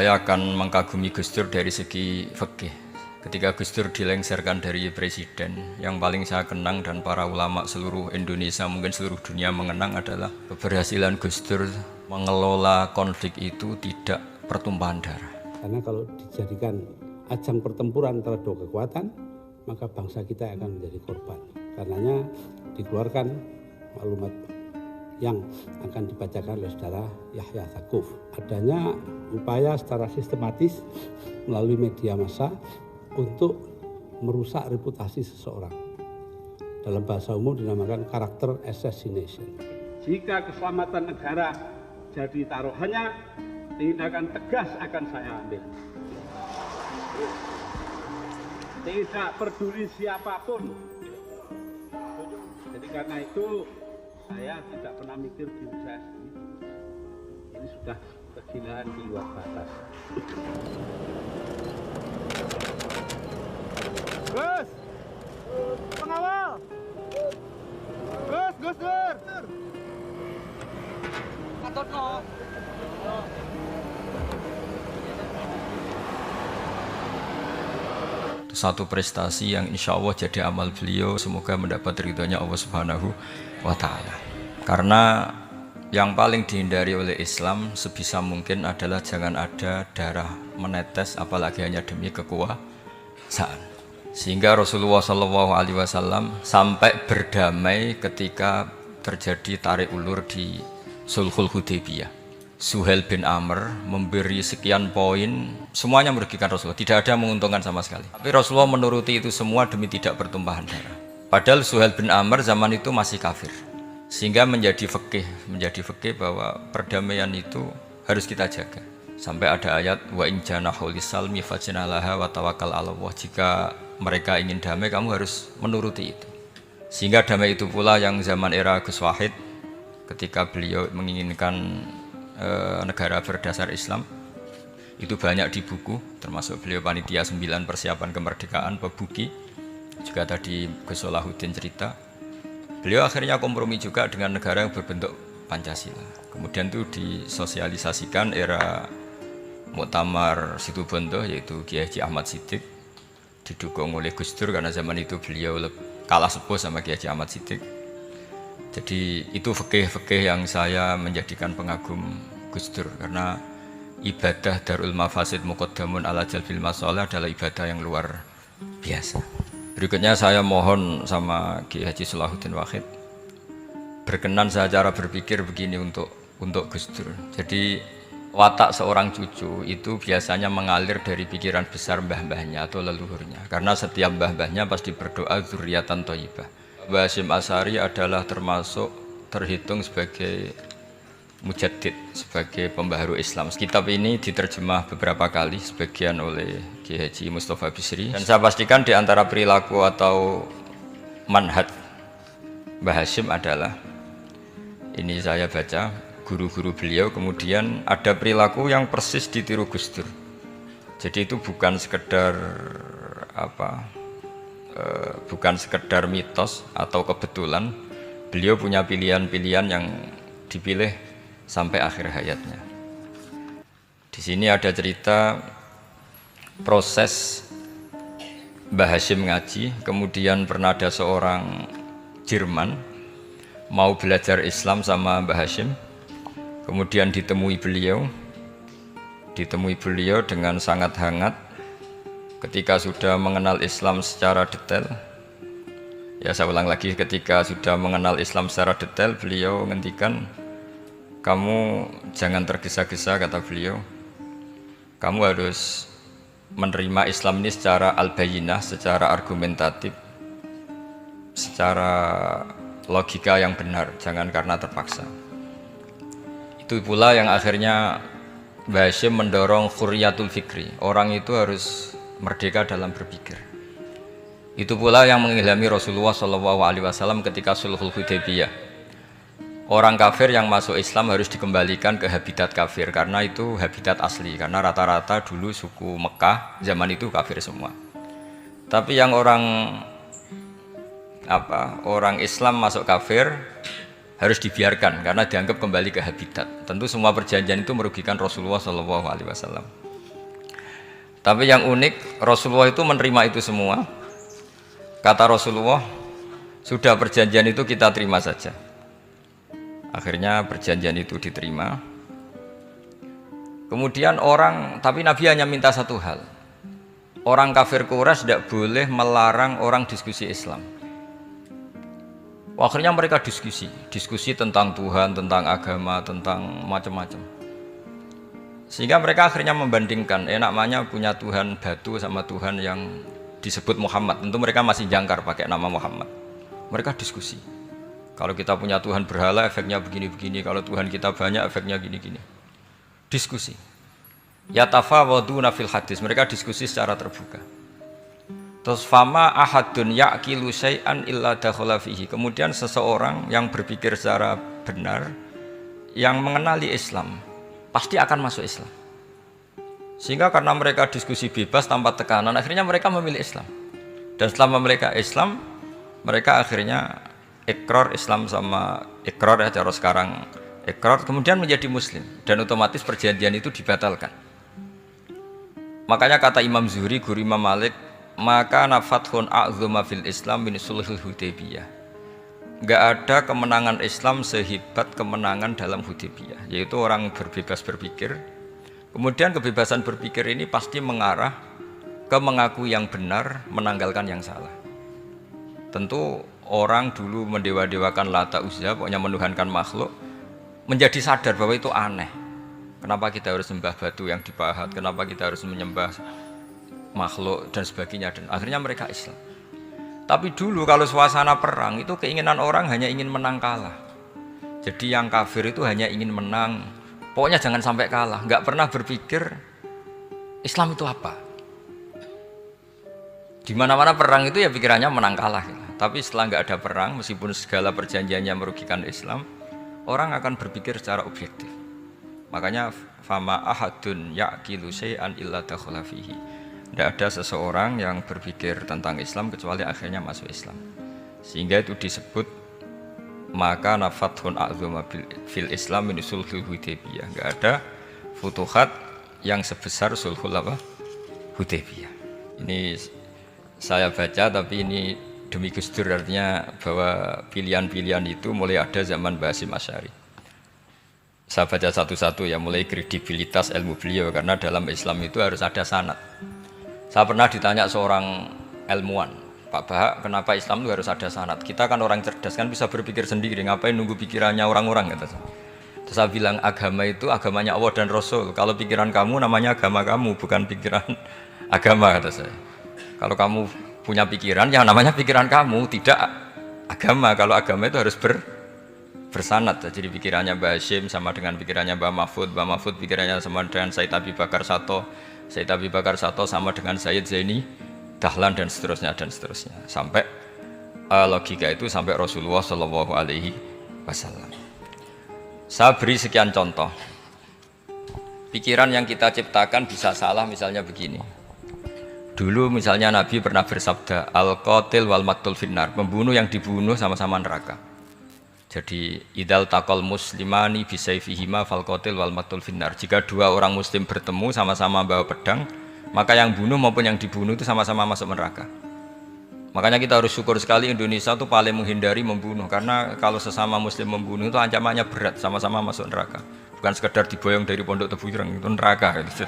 saya akan mengkagumi Gus Dur dari segi fikih. Ketika Gus Dur dilengsarkan dari presiden, yang paling saya kenang dan para ulama seluruh Indonesia, mungkin seluruh dunia mengenang adalah keberhasilan Gus Dur mengelola konflik itu tidak pertumpahan darah. Karena kalau dijadikan ajang pertempuran antara dua kekuatan, maka bangsa kita akan menjadi korban. Karenanya dikeluarkan maklumat yang akan dibacakan oleh saudara Yahya Stakuf. Adanya upaya secara sistematis melalui media massa untuk merusak reputasi seseorang. Dalam bahasa umum dinamakan karakter assassination. Jika keselamatan negara jadi taruhannya, tindakan tegas akan saya ambil. Tidak peduli siapapun. Jadi karena itu saya tidak pernah mikir diri saya sendiri. Ini sudah kegilaan di luar batas. Gus! Pengawal! Gus Dur! Katut no! Satu prestasi yang insya Allah jadi amal beliau, semoga mendapat ridhonya Allah Subhanahu wa Ta'ala. Karena yang paling dihindari oleh Islam sebisa mungkin adalah jangan ada darah menetes, apalagi hanya demi kekuasaan. Sehingga Rasulullah SAW sampai berdamai ketika terjadi tarik ulur di Sulhul Hudaybiyah. Suhail bin Amr memberi sekian poin, semuanya merugikan Rasulullah, tidak ada yang menguntungkan sama sekali. Tapi Rasulullah menuruti itu semua demi tidak bertumpahan darah. Padahal Suhail bin Amr zaman itu masih kafir, sehingga menjadi fikih bahwa perdamaian itu harus kita jaga. Sampai ada ayat wa in janahu lisalmi fajnalaha wa tawakkal 'ala Allah. Jika mereka ingin damai, kamu harus menuruti itu. Sehingga damai itu pula yang zaman era Gus Wahid, ketika beliau menginginkan negara berdasar Islam, itu banyak di buku, termasuk beliau panitia 9 persiapan kemerdekaan Pebuki, juga tadi Gus Solahuddin cerita. Beliau akhirnya kompromi juga dengan negara yang berbentuk Pancasila. Kemudian itu disosialisasikan era Muktamar Situbondo, yaitu Kiai Haji Ahmad Siddiq, didukung oleh Gus Dur karena zaman itu beliau kalah sepuh sama Kiai Haji Ahmad Siddiq. Jadi itu fikih-fikih yang saya menjadikan pengagum Gus Dur, karena ibadah Darul Mafasid Muqaddamun ala Jalbil Masalah adalah ibadah yang luar biasa. Berikutnya saya mohon sama Kiai Haji Solahuddin Wahid berkenan saya cara berpikir begini untuk Gus Dur. Jadi watak seorang cucu itu biasanya mengalir dari pikiran besar mbah-mbahnya atau leluhurnya, karena setiap mbah-mbahnya pasti berdoa dzurriatan thayyibah. Mbah Hasyim Asy'ari adalah terhitung sebagai mujaddid, sebagai pembaharu Islam. Kitab ini diterjemah beberapa kali, sebagian oleh Kiai Haji Mustafa Bisri. Dan saya pastikan di antara perilaku atau manhaj Mbah Hasyim adalah, ini saya baca guru-guru beliau, kemudian ada perilaku yang persis ditiru Gus Dur. Jadi itu bukan sekedar bukan sekedar mitos atau kebetulan, beliau punya pilihan-pilihan yang dipilih sampai akhir hayatnya. Di sini ada cerita proses Mbah Hasyim ngaji, kemudian pernah ada seorang Jerman mau belajar Islam sama Mbah Hasyim, kemudian ditemui beliau dengan sangat hangat. Ketika sudah mengenal Islam secara detail, ya saya ulang lagi, ketika sudah mengenal Islam secara detail, beliau menghentikan, kamu jangan tergesa-gesa, kata beliau. Kamu harus menerima Islam ini secara al-bayyinah, secara argumentatif, secara logika yang benar, jangan karena terpaksa. Itu pula yang akhirnya Mbah Hasyim mendorong khurriyatul fikri, orang itu harus merdeka dalam berpikir. Itu pula yang mengilhami Rasulullah SAW ketika Sulhul Hudaybiyah. Orang kafir yang masuk Islam harus dikembalikan ke habitat kafir, karena itu habitat asli, karena rata-rata dulu suku Mekah zaman itu kafir semua. Tapi yang orang Islam masuk kafir harus dibiarkan karena dianggap kembali ke habitat. Tentu semua perjanjian itu merugikan Rasulullah SAW. Tapi yang unik Rasulullah itu menerima itu semua. Kata Rasulullah, sudah perjanjian itu kita terima saja. Akhirnya perjanjian itu diterima. Kemudian tapi Nabi hanya minta satu hal. Orang kafir Quraisy tidak boleh melarang orang diskusi Islam. Akhirnya mereka diskusi tentang Tuhan, tentang agama, tentang macam-macam. Sehingga mereka akhirnya membandingkan, namanya punya Tuhan batu sama Tuhan yang disebut Muhammad. Tentu mereka masih jangkar pakai nama Muhammad. Mereka diskusi. Kalau kita punya Tuhan berhala, efeknya begini-begini. Kalau Tuhan kita banyak, efeknya gini-gini. Diskusi. Yatafawaduna fil hadis. Mereka diskusi secara terbuka. Terus fama ahadun ya'kilu syai'an illa dakhala fihi. Kemudian seseorang yang berpikir secara benar, yang mengenali Islam, pasti akan masuk Islam. Sehingga karena mereka diskusi bebas tanpa tekanan, akhirnya mereka memilih Islam. Dan setelah mereka Islam, mereka akhirnya ikrar Islam sama ikrar ya cara sekarang ikrar, kemudian menjadi Muslim. Dan otomatis perjanjian itu dibatalkan. Makanya kata Imam Zuhri, guru Imam Malik, maka nafathun a'zuma fil Islam min sulhul Hudaybiyah. Enggak ada kemenangan Islam sehebat kemenangan dalam Hudaybiyah, yaitu orang berbebas berpikir. Kemudian kebebasan berpikir ini pasti mengarah ke mengakui yang benar, menanggalkan yang salah. Tentu orang dulu mendewa-dewakan Lata Uzza, pokoknya menuhankan makhluk, menjadi sadar bahwa itu aneh. Kenapa kita harus sembah batu yang dipahat? Kenapa kita harus menyembah makhluk dan sebagainya? Dan akhirnya mereka Islam. Tapi dulu kalau suasana perang itu keinginan orang hanya ingin menang kalah. Jadi yang kafir itu hanya ingin menang. Pokoknya jangan sampai kalah. Nggak pernah berpikir Islam itu apa. Di mana-mana perang itu ya pikirannya menang kalah. Tapi setelah nggak ada perang, meskipun segala perjanjiannya merugikan Islam, orang akan berpikir secara objektif. Makanya fama ahadun ya'kilu syai'an illa dakhala fihi. Tidak ada seseorang yang berpikir tentang Islam kecuali akhirnya masuk Islam. Sehingga itu disebut maka nafathun a'zuma fil Islam min sulhul Hudaybiyah. Enggak ada futuhat yang sebesar sulhul Hudaybiyah. Ini saya baca, tapi ini demi Gus Dur, artinya bahwa pilihan-pilihan itu mulai ada zaman Basim Asy'ari. Saya baca satu-satu ya, mulai kredibilitas ilmu beliau, karena dalam Islam itu harus ada sanad. Saya pernah ditanya seorang ilmuwan, Pak Bahak, kenapa Islam itu harus ada sanad? Kita kan orang cerdas, kan bisa berpikir sendiri, ngapain nunggu pikirannya orang-orang? Kata saya. Terus saya bilang, agama itu agamanya Allah dan Rasul. Kalau pikiran kamu namanya agama kamu, bukan pikiran agama, kata saya. Kalau kamu punya pikiran, yang namanya pikiran kamu, tidak agama. Kalau agama itu harus bersanad. Jadi pikirannya Mbah Hashim sama dengan pikirannya Mbah Mahfud pikirannya sama dengan Said Abi Bakar Sato, Said Abi Bakar Sato sama dengan Sayyid Zaini Dahlan, dan seterusnya sampai logika itu sampai Rasulullah Shallallahu Alaihi Wasallam. Saya beri sekian contoh. Pikiran yang kita ciptakan bisa salah, misalnya begini. Dulu misalnya Nabi pernah bersabda, al-qatil wal maqtul finnar, pembunuh yang dibunuh sama-sama neraka. Jadi idal taqal muslimani bisayfihima fal qatil wal maqtul finnar. Jika dua orang muslim bertemu sama-sama bawa pedang, maka yang bunuh maupun yang dibunuh itu sama-sama masuk neraka. Makanya kita harus syukur sekali Indonesia itu paling menghindari membunuh, karena kalau sesama muslim membunuh itu ancamannya berat, sama-sama masuk neraka. Bukan sekedar diboyong dari pondok Tebuireng, itu neraka gitu.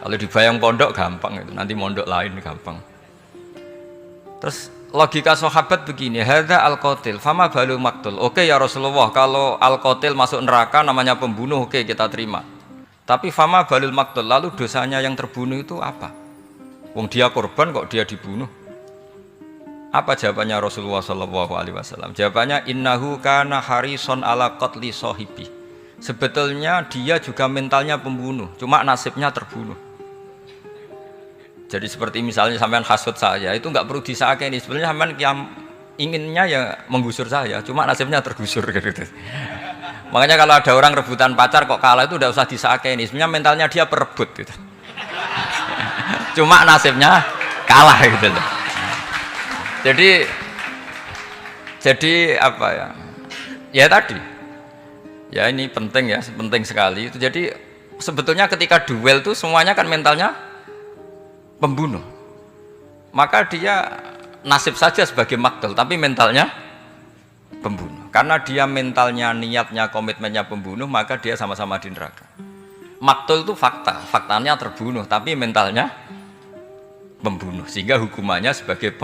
Kalau dibayang pondok gampang itu, nanti mondok lain gampang. Terus logika sahabat begini, hadza al-qatil fama balu maqtul. Oke ya Rasulullah, kalau al-qatil masuk neraka namanya pembunuh, oke kita terima. Tapi fama balul maqtul, lalu dosanya yang terbunuh itu apa? Wong dia korban kok dia dibunuh. Apa jawabannya Rasulullah sallallahu alaihi wasallam? Jawabannya innahu kana harison ala qatli sahibi. Sebetulnya dia juga mentalnya pembunuh, cuma nasibnya terbunuh. Jadi seperti misalnya sampean hasut saya, itu enggak perlu disakeni. Sebenarnya sampean yang inginnya ya menggusur saya, cuma nasibnya tergusur gitu. Makanya kalau ada orang rebutan pacar kok kalah itu enggak usah disakeni. Sebenarnya mentalnya dia perebut gitu. Cuma nasibnya kalah gitu loh. Jadi apa ya? Ya tadi. Ya ini penting ya, penting sekali. Itu jadi sebetulnya ketika duel tuh semuanya kan mentalnya pembunuh, maka dia nasib saja sebagai maktul, tapi mentalnya pembunuh. Karena dia mentalnya, niatnya, komitmennya pembunuh, maka dia sama-sama di neraka. Maktul itu fakta, faktanya terbunuh, tapi mentalnya pembunuh, sehingga hukumannya sebagai